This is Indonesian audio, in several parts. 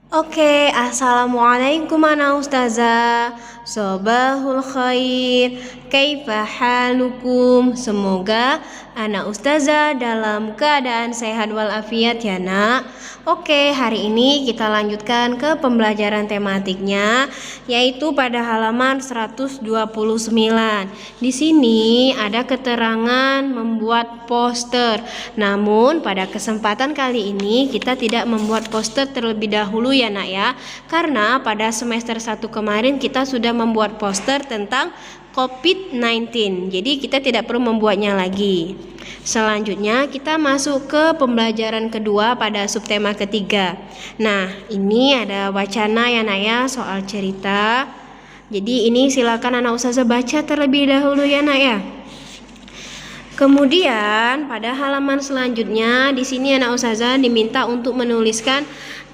Oke, assalamualaikum ana ustazah. Sobahul khair. Kaifa halukum? Semoga anak ustazah dalam keadaan sehat walafiat ya nak. Oke, hari ini kita lanjutkan ke pembelajaran tematiknya, yaitu pada halaman 129. Di sini ada keterangan membuat poster. Namun pada kesempatan kali ini kita tidak membuat poster terlebih dahulu ya nak ya, karena pada semester 1 kemarin kita sudah membuat poster tentang COVID-19, jadi kita tidak perlu membuatnya lagi. Selanjutnya kita masuk ke pembelajaran kedua pada subtema ketiga. Nah, ini ada wacana ya nak ya, soal cerita. Jadi ini silakan anak ustazah baca terlebih dahulu ya nak ya. Kemudian pada halaman selanjutnya di sini anak ustazah diminta untuk menuliskan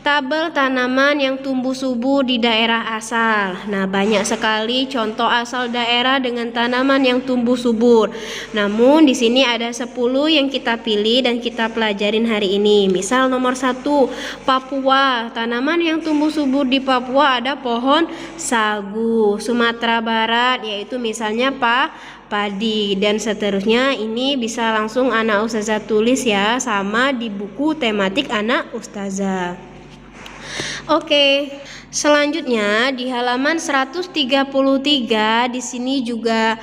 tabel tanaman yang tumbuh subur di daerah asal. Nah, banyak sekali contoh asal daerah dengan tanaman yang tumbuh subur. Namun di sini ada 10 yang kita pilih dan kita pelajarin hari ini. Misal nomor 1, Papua. Tanaman yang tumbuh subur di Papua ada pohon sagu. Sumatera Barat yaitu misalnya padi, dan seterusnya. Ini bisa langsung anak ustazah tulis ya, sama di buku tematik anak ustazah. Oke, selanjutnya di halaman 133 di sini juga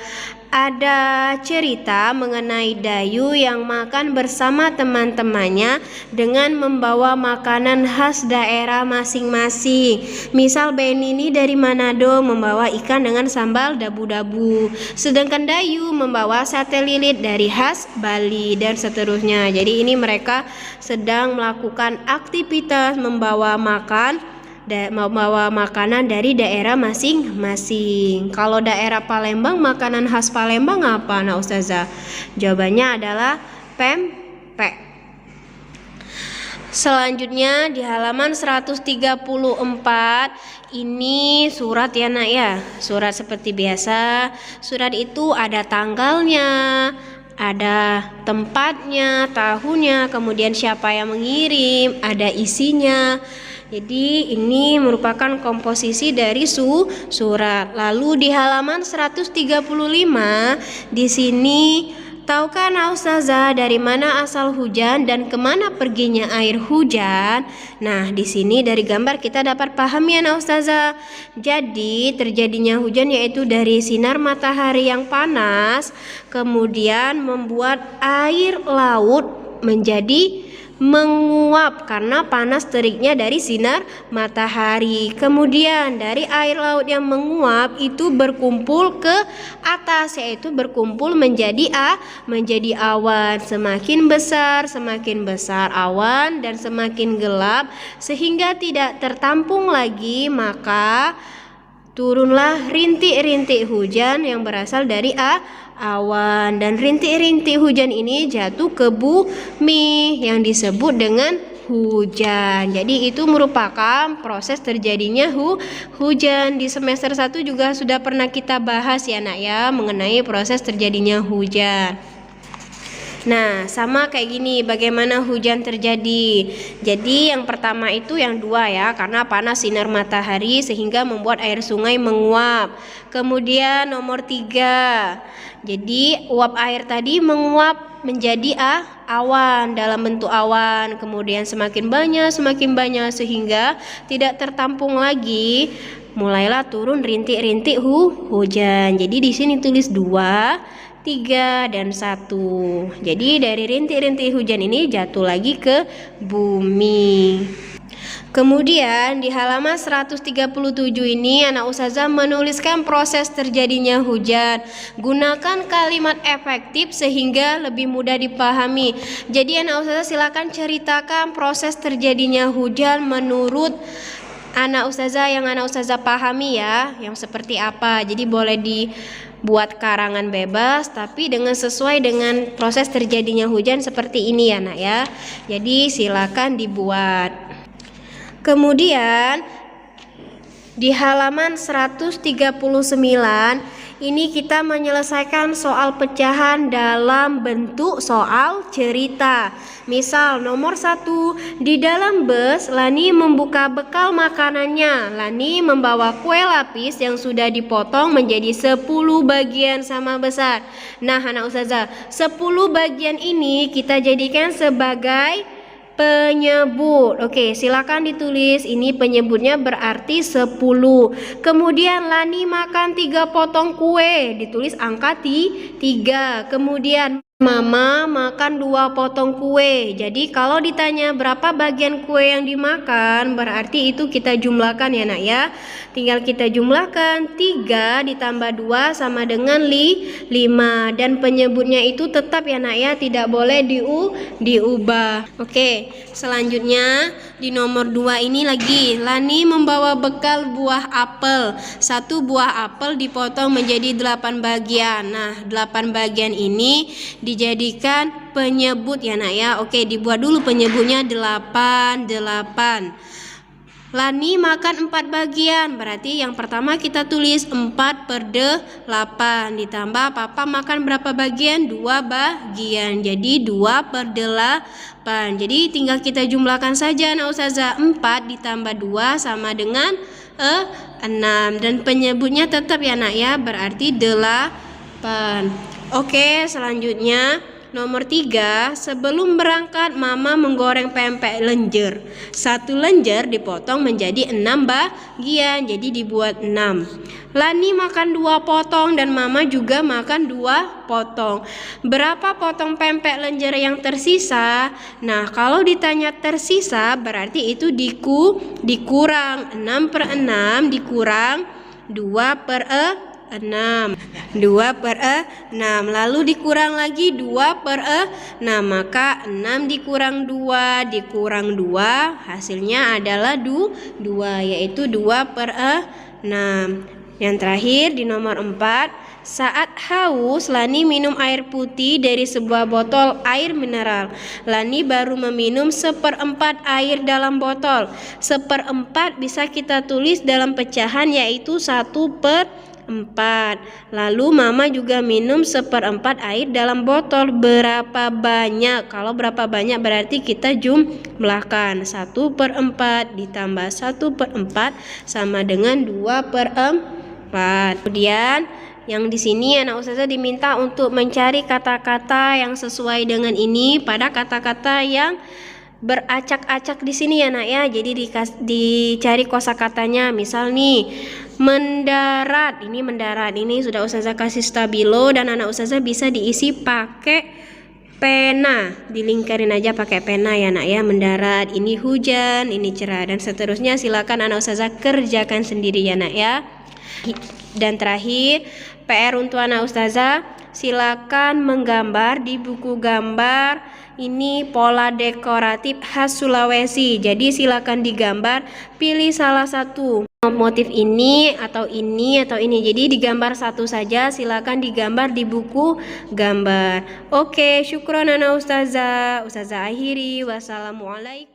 ada cerita mengenai Dayu yang makan bersama teman-temannya dengan membawa makanan khas daerah masing-masing. Misal Benini dari Manado membawa ikan dengan sambal dabu-dabu, sedangkan Dayu membawa sate lilit dari khas Bali, dan seterusnya. Jadi ini mereka sedang melakukan aktivitas membawa makanan dari daerah masing-masing. Kalau daerah Palembang, makanan khas Palembang apa nah ustazah? Jawabannya adalah pempek. Selanjutnya di halaman 134 ini surat ya nak ya. Surat seperti biasa. Surat itu ada tanggalnya, ada tempatnya, tahunnya, kemudian siapa yang mengirim, ada isinya. Jadi ini merupakan komposisi dari surat. Lalu di halaman 135 di sini, tahukah anak ustazah dari mana asal hujan dan kemana perginya air hujan? Nah, di sini dari gambar kita dapat pahami anak ustazah. Jadi terjadinya hujan yaitu dari sinar matahari yang panas, kemudian membuat air laut menjadi menguap karena panas teriknya dari sinar matahari. Kemudian dari air laut yang menguap itu berkumpul ke atas, yaitu berkumpul menjadi awan. Semakin besar awan dan semakin gelap sehingga tidak tertampung lagi, maka turunlah rintik-rintik hujan yang berasal dari awan, dan rintik-rintik hujan ini jatuh ke bumi yang disebut dengan hujan. Jadi itu merupakan proses terjadinya hujan. Di semester 1 juga sudah pernah kita bahas ya nak ya, mengenai proses terjadinya hujan. Nah, sama kayak gini, bagaimana hujan terjadi. Jadi yang pertama itu yang dua ya, karena panas sinar matahari sehingga membuat air sungai menguap. Kemudian nomor 3, jadi uap air tadi menguap menjadi awan, dalam bentuk awan. Kemudian semakin banyak sehingga tidak tertampung lagi, mulailah turun rintik-rintik hujan. Jadi di sini tulis 2, 3, dan 1. Jadi dari rintik-rintik hujan ini jatuh lagi ke bumi. Kemudian di halaman 137 ini anak ustazah menuliskan proses terjadinya hujan. Gunakan kalimat efektif sehingga lebih mudah dipahami. Jadi anak ustazah silakan ceritakan proses terjadinya hujan menurut anak ustazah yang anak ustazah pahami ya, yang seperti apa. Jadi boleh dibuat karangan bebas, tapi dengan sesuai dengan proses terjadinya hujan seperti ini ya nak ya. Jadi silakan dibuat. Kemudian di halaman 139 Ini kita menyelesaikan soal pecahan dalam bentuk soal cerita. Misal nomor 1, di dalam bus Lani membuka bekal makanannya. Lani membawa kue lapis yang sudah dipotong menjadi 10 bagian sama besar. Nah, anak ustazah, 10 bagian ini kita jadikan sebagai penyebut. Oke, silakan ditulis. Ini penyebutnya berarti 10. Kemudian Lani makan 3 potong kue, ditulis angka 3. Kemudian Mama makan 2 potong kue. Jadi kalau ditanya berapa bagian kue yang dimakan, berarti itu kita jumlahkan ya nak ya. Tinggal kita jumlahkan 3 ditambah 2 sama dengan 5. Dan penyebutnya itu tetap ya nak ya, tidak boleh diubah. Oke, selanjutnya di nomor 2 ini lagi, Lani membawa bekal buah apel. 1 buah apel dipotong menjadi 8 bagian. Nah, 8 bagian ini dijadikan penyebut ya nak ya. Oke, dibuat dulu penyebutnya 8. Lani makan 4 bagian, berarti yang pertama kita tulis 4/8 ditambah papa makan berapa bagian? 2 bagian, jadi 2/8. Jadi tinggal kita jumlahkan saja nah ustazah, 4 ditambah 2 sama dengan 6 dan penyebutnya tetap ya nak ya, berarti 8. Oke, selanjutnya nomor 3, sebelum berangkat Mama menggoreng pempek lenjer. 1 lenjer dipotong menjadi 6 bagian, jadi dibuat 6. Lani makan 2 potong dan Mama juga makan 2 potong. Berapa potong pempek lenjer yang tersisa? Nah, kalau ditanya tersisa berarti itu dikurang 6/6 dikurang 2/6. 2/6, lalu dikurang lagi 2/6, maka 6 dikurang 2 dikurang 2 hasilnya adalah 2, yaitu 2/6. Yang terakhir di nomor 4, saat haus Lani minum air putih dari sebuah botol air mineral. Lani baru meminum 1/4 air dalam botol. 1/4 bisa kita tulis dalam pecahan yaitu 1/4. Lalu Mama juga minum 1/4 air dalam botol. Berapa banyak? Kalau berapa banyak berarti kita jumlahkan 1/4 ditambah 1/4 sama dengan 2/4. Kemudian yang di sini anak ustazah diminta untuk mencari kata-kata yang sesuai dengan ini pada kata-kata yang beracak-acak di sini ya nak ya. Jadi dicari kosakatanya. Misal nih, mendarat. Ini mendarat. Ini sudah ustazah kasih stabilo dan anak ustazah bisa diisi pakai pena. Dilingkarin aja pakai pena ya nak ya. Mendarat, ini hujan, ini cerah dan seterusnya. Silakan anak ustazah kerjakan sendiri ya nak ya. Dan terakhir, PR untuk anak ustazah, silakan menggambar di buku gambar. Ini pola dekoratif khas Sulawesi. Jadi silakan digambar, pilih salah satu motif ini atau ini atau ini. Jadi digambar satu saja, silakan digambar di buku gambar. Oke, syukron anak ustazah. Ustazah akhiri. Wassalamualaikum.